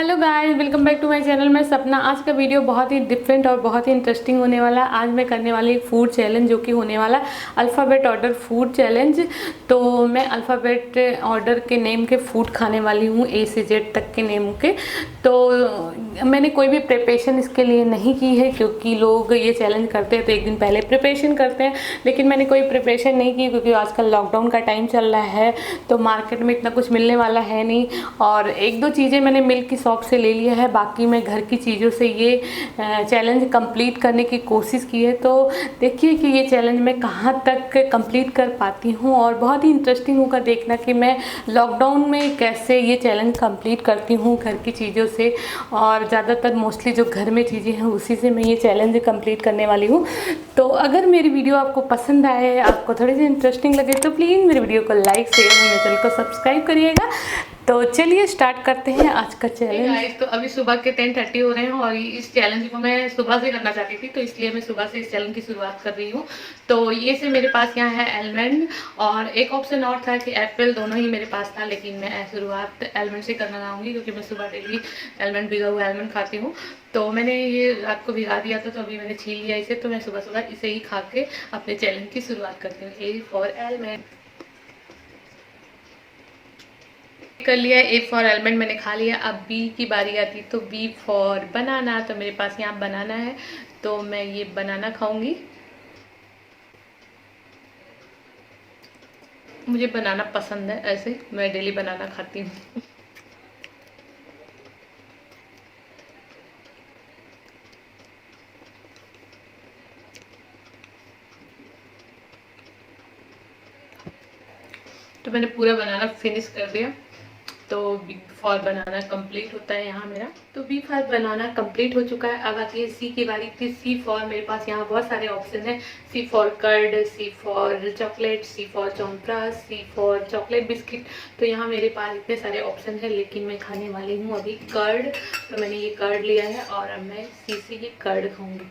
Hello guys, welcome back to my channel. मैं सपना। आज का वीडियो बहुत ही डिफरेंट और बहुत ही इंटरेस्टिंग होने वाला। आज मैं करने वाली एक फूड चैलेंज जो कि होने वाला अल्फ़ाबेट ऑर्डर फूड चैलेंज। तो मैं अल्फ़ाबेट ऑर्डर के नेम के फूड खाने वाली हूँ, ए से जेड तक के नेम के। तो मैंने कोई भी प्रिपरेशन इसके लिए नहीं की है, क्योंकि लोग ये चैलेंज करते हैं तो एक दिन पहले प्रिपरेशन करते हैं, लेकिन मैंने कोई प्रिपरेशन नहीं की क्योंकि आजकल लॉकडाउन का टाइम चल रहा है तो मार्केट में इतना कुछ मिलने वाला है नहीं। और एक दो चीज़ें मैंने मिल्क की शॉप से ले लिया है, बाकी मैं घर की चीज़ों से ये चैलेंज कंप्लीट करने की कोशिश की है। तो देखिए कि ये चैलेंज मैं कहाँ तक कंप्लीट कर पाती हूँ, और बहुत ही इंटरेस्टिंग होगा देखना कि मैं लॉकडाउन में कैसे ये चैलेंज कंप्लीट करती हूँ घर की चीज़ों से। और ज़्यादातर मोस्टली जो घर में चीज़ें हैं उसी से मैं ये चैलेंज कंप्लीट करने वाली हूँ। तो अगर मेरी वीडियो आपको पसंद आए, आपको थोड़ी सी इंटरेस्टिंग लगे, तो प्लीज़ मेरी वीडियो को लाइक शेयर और मेरे चैनल को सब्सक्राइब करिएगा। तो चलिए स्टार्ट करते हैं आज का चैलेंज। तो अभी सुबह के 10:30 हो रहे हैं और इस चैलेंज को मैं सुबह से करना चाहती थी, तो इसलिए मैं सुबह से इस चैलेंज की शुरुआत कर रही हूँ। तो ये से मेरे पास यहाँ है एलमंड, और एक ऑप्शन और था कि एप्पल, दोनों ही मेरे पास था, लेकिन मैं शुरुआत एलमंड से करना चाहूँगी क्योंकि मैं सुबह डेली एलमंड, भिगा हुआ एलमंड खाती हूँ। तो मैंने ये रात को भिगा दिया था, तो अभी मैंने छील लिया इसे। तो मैं सुबह सुबह इसे ही खा के अपने चैलेंज की शुरुआत करती हूँ। ए फॉर एलमंड कर लिया, ए फॉर एलमंड मैंने खा लिया। अब बी की बारी आती, तो बी फॉर बनाना। तो मेरे पास यहाँ बनाना है, तो मैं ये बनाना खाऊंगी। मुझे बनाना पसंद है, ऐसे मैं डेली बनाना खाती हूँ। तो मैंने पूरा बनाना फिनिश कर दिया। तो बी फॉर बनाना कंप्लीट होता है यहाँ मेरा। तो बी फॉर बनाना कंप्लीट हो चुका है। अब आती है सी की बारी थी। सी फॉर मेरे पास यहाँ बहुत सारे ऑप्शन है। C for curd, C for chocolate, C for चौंपरास, सी फॉर चॉकलेट बिस्किट। तो यहाँ मेरे पास इतने सारे ऑप्शन है, लेकिन मैं खाने वाली हूँ अभी कर्ड। तो मैंने ये कर्ड लिया है और अब मैं सी से ये कर्ड खाऊंगी।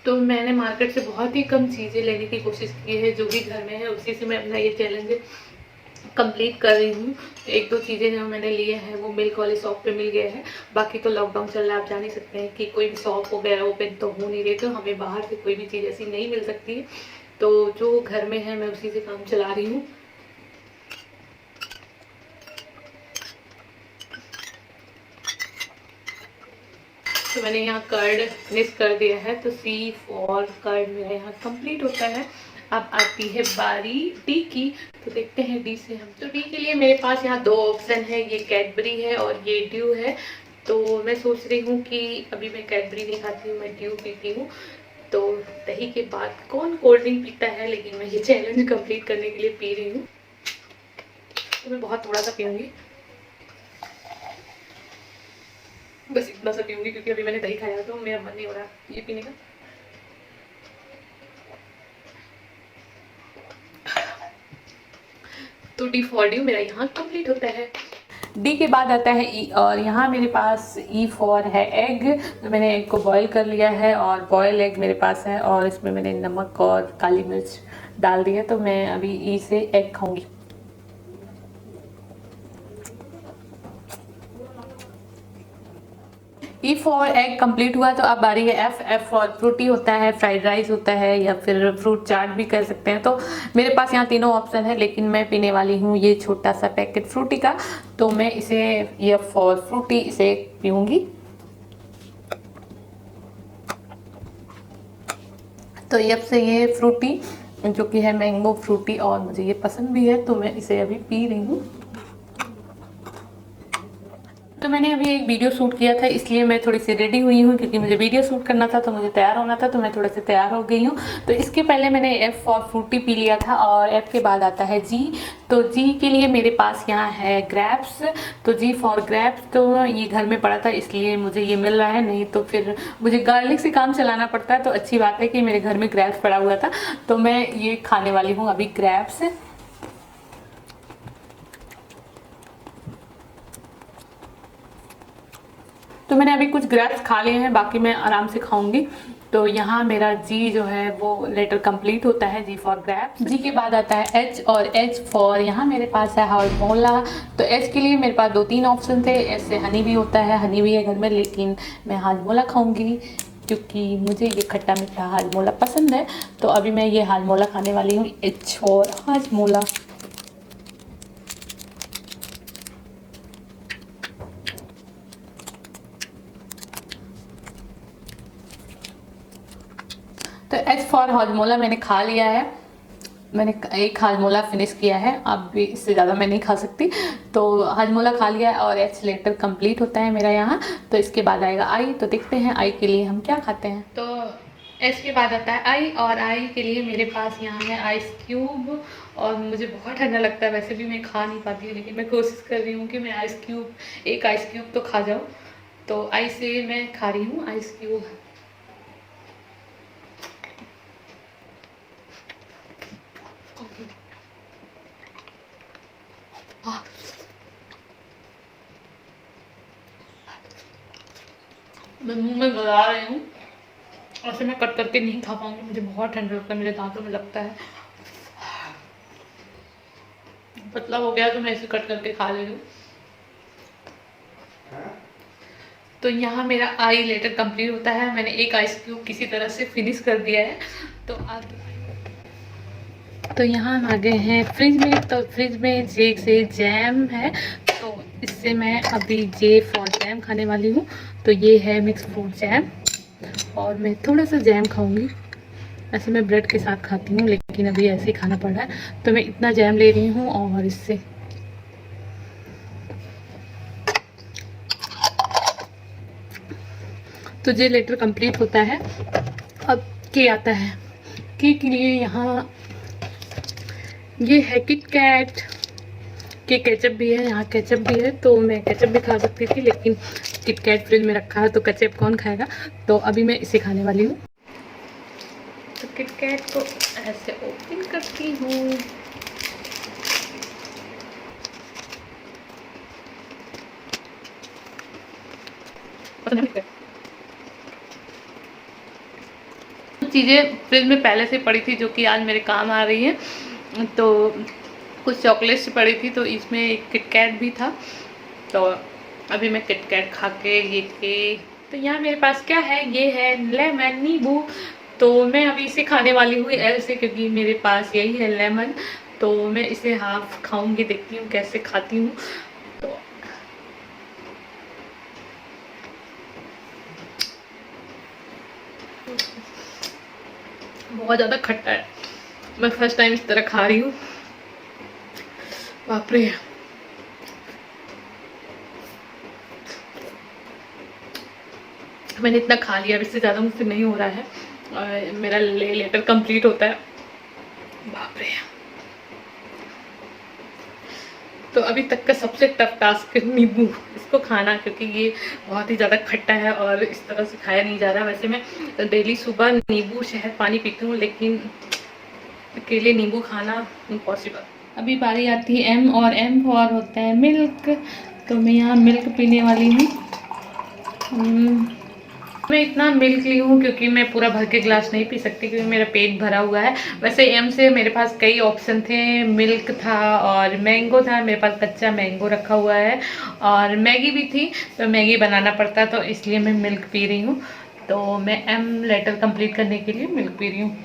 तो मैंने मार्केट से बहुत ही कम चीज़ें लेने की कोशिश की है, जो भी घर में है उसी से मैं अपना ये चैलेंज कंप्लीट कर रही हूँ। एक दो चीज़ें जो मैंने लिए हैं वो मिल्क वाली शॉप पे मिल गए हैं। बाकी तो लॉकडाउन चल रहा है, आप जान ही सकते हैं कि कोई भी शॉप वगैरह ओपन तो हो नहीं रही, तो हमें बाहर से कोई भी चीज़ ऐसी नहीं मिल सकती है। तो जो घर में है मैं उसी से काम चला रही हूँ। तो मैंने यहाँ कर्ड फिनिश कर दिया है। तो सी फॉर कर्ड मेरे यहाँ कंप्लीट होता है। अब आती है बारी डी की। तो देखते हैं डी से हम। तो डी के लिए मेरे पास यहाँ दो ऑप्शन है, ये कैडबरी है और ये ड्यू है। तो मैं सोच रही हूँ कि अभी मैं कैडबरी नहीं खाती हूँ, मैं ड्यू पीती हूँ। तो दही के बाद कौन कोल्ड ड्रिंक पीता है, लेकिन मैं ये चैलेंज कंप्लीट करने के लिए पी रही हूँ। तो मैं बहुत थोड़ा सा पीऊँगी, बस इतना सा पीऊँगी, क्योंकि अभी मैंने दही खाया तो मेरा मन नहीं हो रहा ये पीने का। तो डी फॉर ड्यू मेरा यहाँ कंप्लीट होता है। डी के बाद आता है ई, और यहाँ मेरे पास ई फॉर है एग। तो मैंने एग को बॉईल कर लिया है और बॉयल एग मेरे पास है, और इसमें मैंने नमक और काली मिर्च डाल दिया। तो मैं अभी ई से एग खाऊंगी। ई फॉर एग कंप्लीट हुआ। तो अब बारी है एफ। एफ फॉर फ्रूटी होता है, फ्राइड राइस होता है, या फिर फ्रूट चाट भी कर सकते हैं। तो मेरे पास यहाँ तीनों ऑप्शन है, लेकिन मैं पीने वाली हूँ ये छोटा सा पैकेट फ्रूटी का। तो मैं इसे एफ फॉर फ्रूटी इसे पीऊँगी। तो एफ से ये फ्रूटी जो कि है मैंगो फ्रूटी, और मुझे ये पसंद भी है, तो मैं इसे अभी पी रही हूँ। तो मैंने अभी एक वीडियो शूट किया था, इसलिए मैं थोड़ी सी रेडी हुई हूँ, क्योंकि मुझे वीडियो शूट करना था तो मुझे तैयार होना था। तो मैं थोड़े से तैयार हो गई हूँ। तो इसके पहले मैंने एफ फॉर फ्रूटी पी लिया था, और एफ के बाद आता है जी। तो जी के लिए मेरे पास यहाँ है ग्रेप्स। तो जी फॉर ग्रेप्स, तो ये घर में पड़ा था इसलिए मुझे ये मिल रहा है, नहीं तो फिर मुझे गार्लिक से काम चलाना पड़ता है। तो अच्छी बात है कि मेरे घर में ग्रेप्स पड़ा हुआ था, तो मैं ये खाने वाली हूँ अभी ग्रेप्स। तो मैंने अभी कुछ ग्रेप्स खा लिए हैं, बाकी मैं आराम से खाऊंगी। तो यहाँ मेरा जी जो है वो लेटर कंप्लीट होता है, जी फॉर ग्रैप। जी के बाद आता है एच, और एच फॉर यहाँ मेरे पास है हाजमोला। तो एच के लिए मेरे पास 2-3 ऑप्शन थे। एच से हनी भी होता है, हनी भी है घर में, लेकिन मैं हाजमोला खाऊंगी क्योंकि मुझे ये खट्टा मीठा हाजमोला पसंद है। तो अभी मैं ये हाजमोला खाने वाली हूँ, एच फॉर हाजमोला। तो एच फॉर हाजमोला मैंने खा लिया है। मैंने एक हाजमोला फिनिश किया है, अब भी इससे ज़्यादा मैं नहीं खा सकती। तो हाजमोला खा लिया है और एच लेटर कंप्लीट होता है मेरा यहाँ। तो इसके बाद आएगा आई। तो देखते हैं आई के लिए हम क्या खाते हैं। तो एच के बाद आता है आई, और आई के लिए मेरे पास यहाँ है आइस क्यूब। और मुझे बहुत ठंडा लगता है, वैसे भी मैं खा नहीं पाती हूँ, लेकिन मैं कोशिश कर रही हूँ कि मैं एक आइस क्यूब तो खा जाऊँ। तो आई से मैं खा रही हूँ आइस क्यूब। मैं मुंह में गला रही हूँ, ऐसे मैं कट करके नहीं खा पाऊंगी, मुझे बहुत ठंडा लगता है, मेरे दांतों में लगता है। पतला हो गया तो मैं इसे कट करके खा ले रही हूँ। तो यहाँ मेरा आई लेटर कंप्लीट होता है। मैंने एक आइस क्यूब किसी तरह से फिनिश कर दिया है। तो आगे तो यहाँ हम आ गए हैं फ्रिज में। तो फ्रिज में जे से जैम है, तो इससे मैं अभी जे फॉर जैम खाने वाली हूँ। तो ये है मिक्स फ्रूट जैम, और मैं थोड़ा सा जैम खाऊंगी। ऐसे मैं ब्रेड के साथ खाती हूँ, लेकिन अभी ऐसे ही खाना पड़ रहा है, तो मैं इतना जैम ले रही हूँ। और इससे तो जे लेटर कंप्लीट होता है। अब के आता है। के लिए यहाँ ये है किट कैट के केचप भी है, यहाँ केचप भी है। तो मैं केचप भी खा सकती थी, लेकिन किट कैट फ्रिज में रखा है तो केचप कौन खाएगा। तो अभी मैं इसे खाने वाली हूँ। तो किट कैट को ऐसे ओपन करती हूँ। चीज़ें फ्रिज में पहले से पड़ी थी जो कि आज मेरे काम आ रही हैं। तो कुछ चॉकलेट्स पड़ी थी, तो इसमें एक किटकैट भी था। तो अभी मैं किटकैट खा के तो यहाँ मेरे पास क्या है, ये है लेमन नींबू। तो मैं अभी इसे खाने वाली हूँ एल से, क्योंकि मेरे पास यही है लेमन। तो मैं इसे हाफ खाऊंगी, देखती हूँ कैसे खाती हूँ। तो बहुत ज़्यादा खट्टा है, मैं फर्स्ट टाइम इस तरह खा रही हूँ। बाप रे, मैंने इतना खा लिया, अब इससे ज़्यादा मुझसे नहीं हो रहा है। और मेरा लेटर कंप्लीट होता है। बाप रे। तो अभी तक का सबसे टफ टास्क है नींबू इसको खाना, क्योंकि ये बहुत ही ज़्यादा खट्टा है और इस तरह से खाया नहीं जा रहा। वैसे मैं डेली सुबह नींबू शहद पानी पीती हूँ, लेकिन अकेले नींबू खाना इम्पॉसिबल। अभी बारी आती है एम, और एम फॉर होता है मिल्क। तो मैं यहाँ मिल्क पीने वाली हूँ। मैं इतना मिल्क ली हूँ क्योंकि मैं पूरा भर के ग्लास नहीं पी सकती, क्योंकि मेरा पेट भरा हुआ है। वैसे एम से मेरे पास कई ऑप्शन थे, मिल्क था और मैंगो था, मेरे पास कच्चा मैंगो रखा हुआ है, और मैगी भी थी। तो मैगी बनाना पड़ता, तो इसलिए मैं मिल्क पी रही हूँ। तो मैं एम लेटर कंप्लीट करने के लिए मिल्क पी रही हूँ।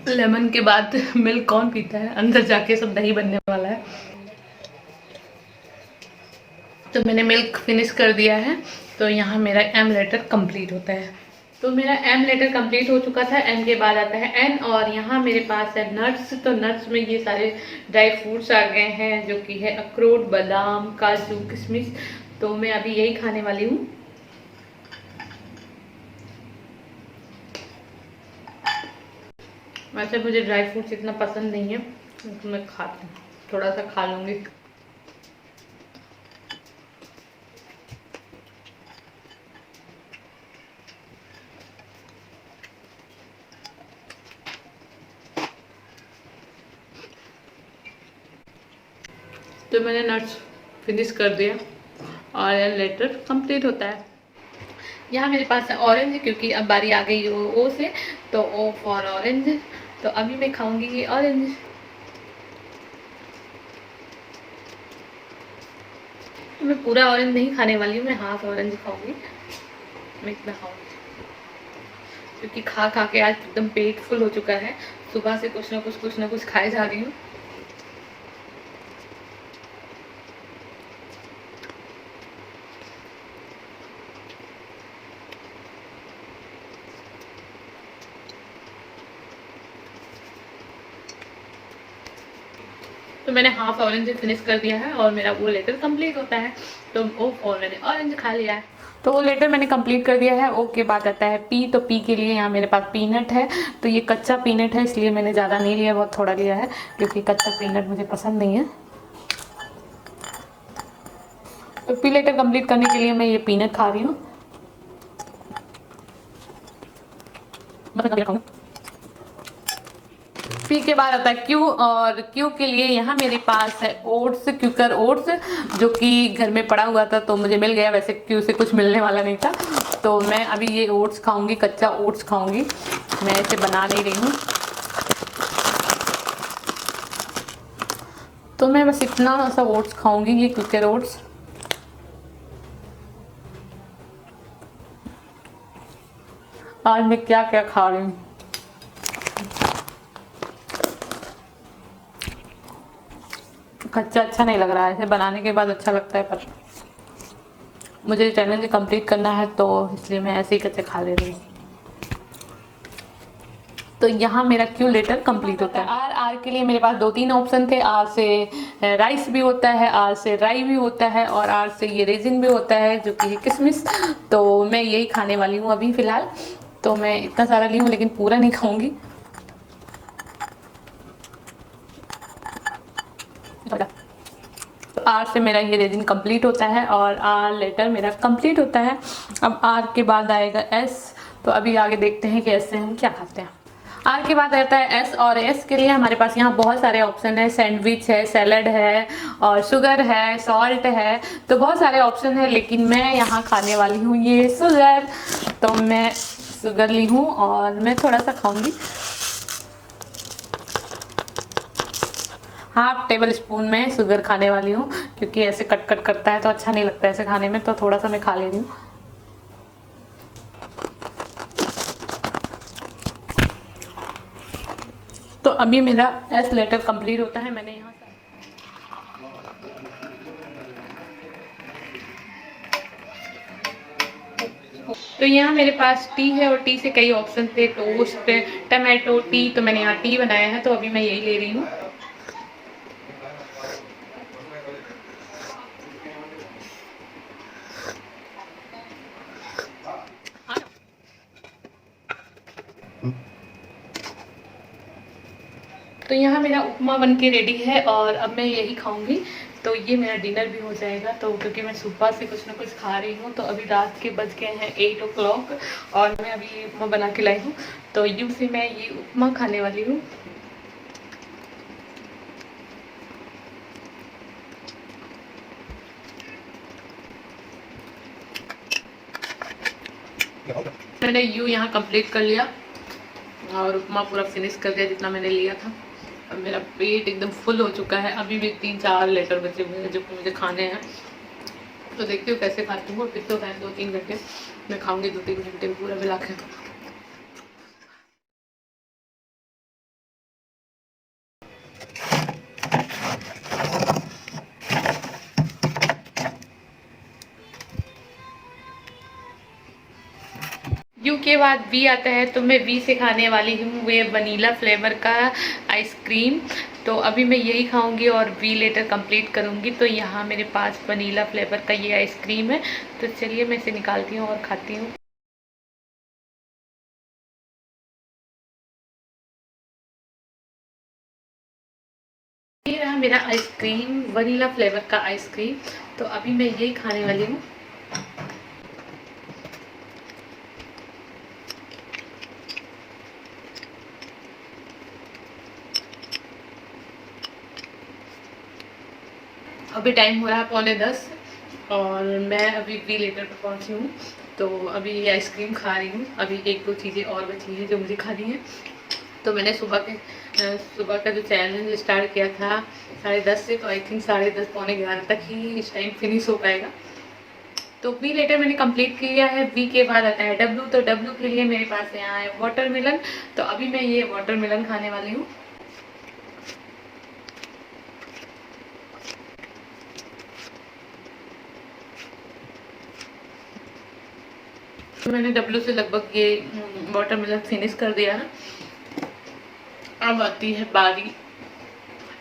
लेमन के बाद मिल्क कौन पीता है, अंदर जाके सब दही बनने वाला है। तो मैंने मिल्क फिनिश कर दिया है। तो यहाँ मेरा एम लेटर कंप्लीट होता है। तो मेरा एम लेटर कंप्लीट हो चुका था। एम के बाद आता है एन, और यहाँ मेरे पास है नट्स। तो नट्स में ये सारे ड्राई फ्रूट्स आ गए हैं, जो कि है अखरोट, बादाम, काजू, किशमिश। तो मैं अभी यही खाने वाली हूँ। वैसे मुझे ड्राई फ्रूट्स इतना पसंद नहीं है, तो मैं खाती हूँ, थोड़ा सा खा लूँगी। तो मैंने नट्स फिनिश कर दिया और लेटर कंप्लीट होता है। यहाँ मेरे पास है ऑरेंज, क्योंकि अब बारी आ गई ओ से, तो ओ फॉर ऑरेंज। तो अभी मैं खाऊंगी ये ऑरेंज। तो मैं पूरा ऑरेंज नहीं खाने वाली हूँ, मैं हाफ ऑरेंज खाऊंगी। मैं इतना खाऊंगी क्योंकि खा खा के आज एकदम पेट फुल हो चुका है। सुबह से कुछ ना कुछ खाए जा रही हूँ। तो मैंने हाफ ऑरेंज फिनिश कर दिया है और मेरा वो लेटर कंप्लीट होता है। तो ओ और मैंने ऑरेंज खा लिया है। तो वो लेटर मैंने कंप्लीट कर दिया है। ओ के बाद आता है पी। तो पी के लिए यहाँ मेरे पास पीनट है। तो ये कच्चा पीनट है, इसलिए मैंने ज़्यादा नहीं लिया, बहुत थोड़ा लिया है, क्योंकि कच्चा पीनट मुझे पसंद नहीं है। तो पी लेटर कंप्लीट करने के लिए मैं ये पीनट खा रही हूँ। पी के बाद आता है क्यू। और क्यू के लिए यहाँ मेरे पास है ओट्स, क्यूकर ओट्स, जो कि घर में पड़ा हुआ था तो मुझे मिल गया। वैसे क्यू से कुछ मिलने वाला नहीं था, तो मैं अभी ये ओट्स खाऊंगी, कच्चा ओट्स खाऊंगी। मैं इसे बना नहीं रही हूँ। तो मैं बस इतना सा ओट्स खाऊंगी, ये क्यूकर ओट्स। आज मैं क्या क्या खा रही हूँ। कच्चा अच्छा नहीं लग रहा है, इसे बनाने के बाद अच्छा लगता है, पर मुझे चैलेंज कंप्लीट करना है तो इसलिए मैं ऐसे ही कच्चे खा ले रही हूँ। तो यहाँ मेरा क्यू लेटर कंप्लीट होता है। आर। आर के लिए मेरे पास 2-3 ऑप्शन थे। आर से राइस भी होता है, आर से राई भी होता है, और आर से ये रेजिन भी होता है, जो कि है किशमिश। तो मैं यही खाने वाली हूँ अभी फ़िलहाल। तो मैं इतना सारा ली हूँ, लेकिन पूरा नहीं खाऊंगी। आर से मेरा ये रेजिन कंप्लीट होता है और आर लेटर मेरा कंप्लीट होता है। अब आर के बाद आएगा एस। तो अभी आगे देखते हैं कि एस से हम क्या खाते हैं। आर के बाद रहता है एस, और एस के लिए हमारे पास यहाँ बहुत सारे ऑप्शन है। सैंडविच है, सैलड है, और शुगर है, सॉल्ट है। तो बहुत सारे ऑप्शन है, लेकिन मैं यहाँ खाने वाली हूँ ये शुगर। तो मैं शुगर ली हूँ और मैं थोड़ा सा खाऊंगी। हाफ टेबल स्पून में शुगर खाने वाली हूँ, क्योंकि ऐसे कट कट करता है तो अच्छा नहीं लगता है ऐसे खाने में। तो थोड़ा सा मैं खा ले रही हूँ। तो अभी मेरा एस लेटर कंप्लीट होता है। मैंने यहाँ तो यहाँ मेरे पास टी है, और टी से कई ऑप्शन थे, टोस्ट, टमाटो टी। तो मैंने यहाँ टी बनाया है, तो अभी मैं यही ले रही हूँ। तो यहाँ मेरा उपमा बन के रेडी है और अब मैं यही खाऊंगी। तो ये मेरा डिनर भी हो जाएगा। तो क्योंकि मैं सुबह से कुछ ना कुछ खा रही हूँ, तो अभी रात के बज गए हैं 8 o'clock, और मैं अभी ये उपमा बना के लाई हूँ। तो यूँ से मैं ये उपमा खाने वाली हूँ। मैंने यूँ यहाँ कंप्लीट कर लिया और उपमा पूरा फिनिश कर दिया जितना मैंने लिया था। अब मेरा पेट एकदम फुल हो चुका है। अभी भी 3-4 लेटर बचे हुए हैं जो कि मुझे खाने हैं। तो देखती हूँ कैसे खाती हूँ, और कितना टाइम, 2-3 घंटे मैं खाऊंगी। 2-3 घंटे में पूरा मिला के। यू के बाद वी आता है, तो मैं वी से खाने वाली हूँ वे वनीला फ्लेवर का आइसक्रीम। तो अभी मैं यही खाऊंगी और वी लेटर कंप्लीट करूंगी। तो यहाँ मेरे पास वनीला फ्लेवर का ये आइसक्रीम है। तो चलिए मैं इसे निकालती हूँ और खाती हूँ। ये रहा मेरा आइसक्रीम, वनीला फ्लेवर का आइसक्रीम। तो अभी मैं यही खाने वाली हूँ। अभी टाइम हो रहा है 9:45 और मैं अभी वी लेटर पर पहुंची हूँ। तो अभी आइसक्रीम खा रही हूँ। अभी 1-2 चीज़ें और बची हैं जो मुझे खानी है। तो मैंने सुबह का जो चैलेंज स्टार्ट किया था 10:30 से, तो आई थिंक 10:30 पौने 11 तक ही इस टाइम फिनिश हो पाएगा। तो वी लेटर मैंने कंप्लीट किया है। वी के बाद आता है डब्ल्यू। तो डब्ल्यू के लिए मेरे पास यहाँ है वाटरमेलन। तो अभी मैं ये वाटरमेलन खाने वाली हूँ। तो मैंने डब्ल्यू से लगभग ये वाटरमेलन फिनिश कर दिया है। अब आती है बारी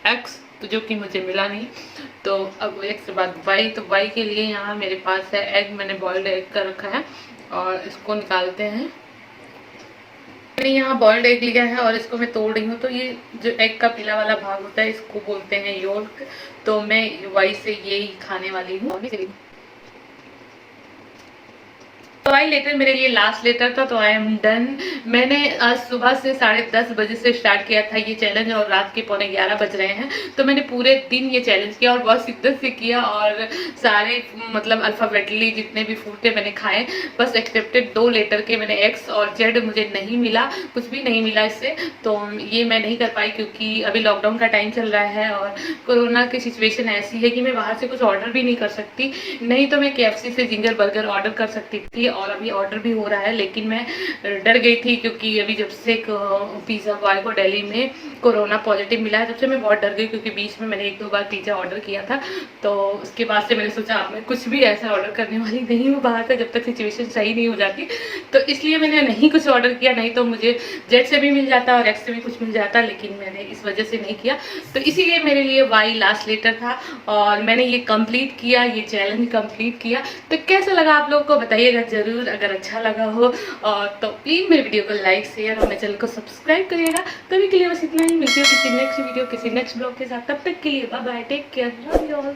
एक्स, तो जो कि मुझे मिला नहीं। तो अब एक्स के बाद वाई। तो वाई के लिए यहाँ मेरे पास है एग। मैंने बॉइल्ड एग कर रखा है और इसको निकालते हैं। मैंने यहाँ बॉइल्ड एग लिया है और इसको मैं तोड़ रही हूँ। तो ये जो एग का पीला वाला भाग होता है इसको बोलते हैं योल्क। तो मैं वाई से यही खाने वाली हूँ। तो आई लेटर मेरे लिए लास्ट लेटर था। तो आई एम डन। मैंने आज सुबह से 10:30 बजे से स्टार्ट किया था ये चैलेंज और रात के 11:15 बज रहे हैं। तो मैंने पूरे दिन ये चैलेंज किया और बहुत शिद्दत से किया और सारे मतलब अल्फ़ाबेटली जितने भी फूड थे मैंने खाए। बस एक्सेप्टेड 2 लेटर के मैंने एक्स और जेड मुझे नहीं मिला, कुछ भी नहीं मिला इससे। तो ये मैं नहीं कर पाई क्योंकि अभी लॉकडाउन का टाइम चल रहा है और कोरोना की सिचुएशन ऐसी है कि मैं बाहर से कुछ ऑर्डर भी नहीं कर सकती। नहीं तो मैं KFC से जिंजर बर्गर ऑर्डर कर सकती थी और अभी ऑर्डर भी हो रहा है, लेकिन मैं डर गई थी क्योंकि अभी जब से पिज़्ज़ा बॉय को दिल्ली में कोरोना पॉजिटिव मिला है तब से मैं बहुत डर गई क्योंकि बीच में मैंने 1-2 बार पिज़्ज़ा ऑर्डर किया था। तो उसके बाद से मैंने सोचा अब मैं कुछ भी ऐसा ऑर्डर करने वाली नहीं हूँ बाहर से जब तक सिचुएशन सही नहीं हो जाती। तो इसलिए मैंने नहीं कुछ ऑर्डर किया, नहीं तो मुझे जेड से भी मिल जाता और एक्स से भी कुछ मिल जाता, लेकिन मैंने इस वजह से नहीं किया। तो इसीलिए मेरे लिए वाई लास्ट लेटर था और मैंने ये कंप्लीट किया, ये चैलेंज कंप्लीट किया। तो कैसा लगा आप लोगों को बताइएगा ज़रूर। अगर अच्छा लगा हो और तो प्लीज़ मेरे वीडियो को लाइक शेयर और मेरे चैनल को सब्सक्राइब करिएगा। तभी के लिए बस इतना ही। मिलती हूँ किसी नेक्स्ट वीडियो किसी नेक्स्ट ब्लॉग के साथ। तब तक के लिए bye bye, take care, love you all.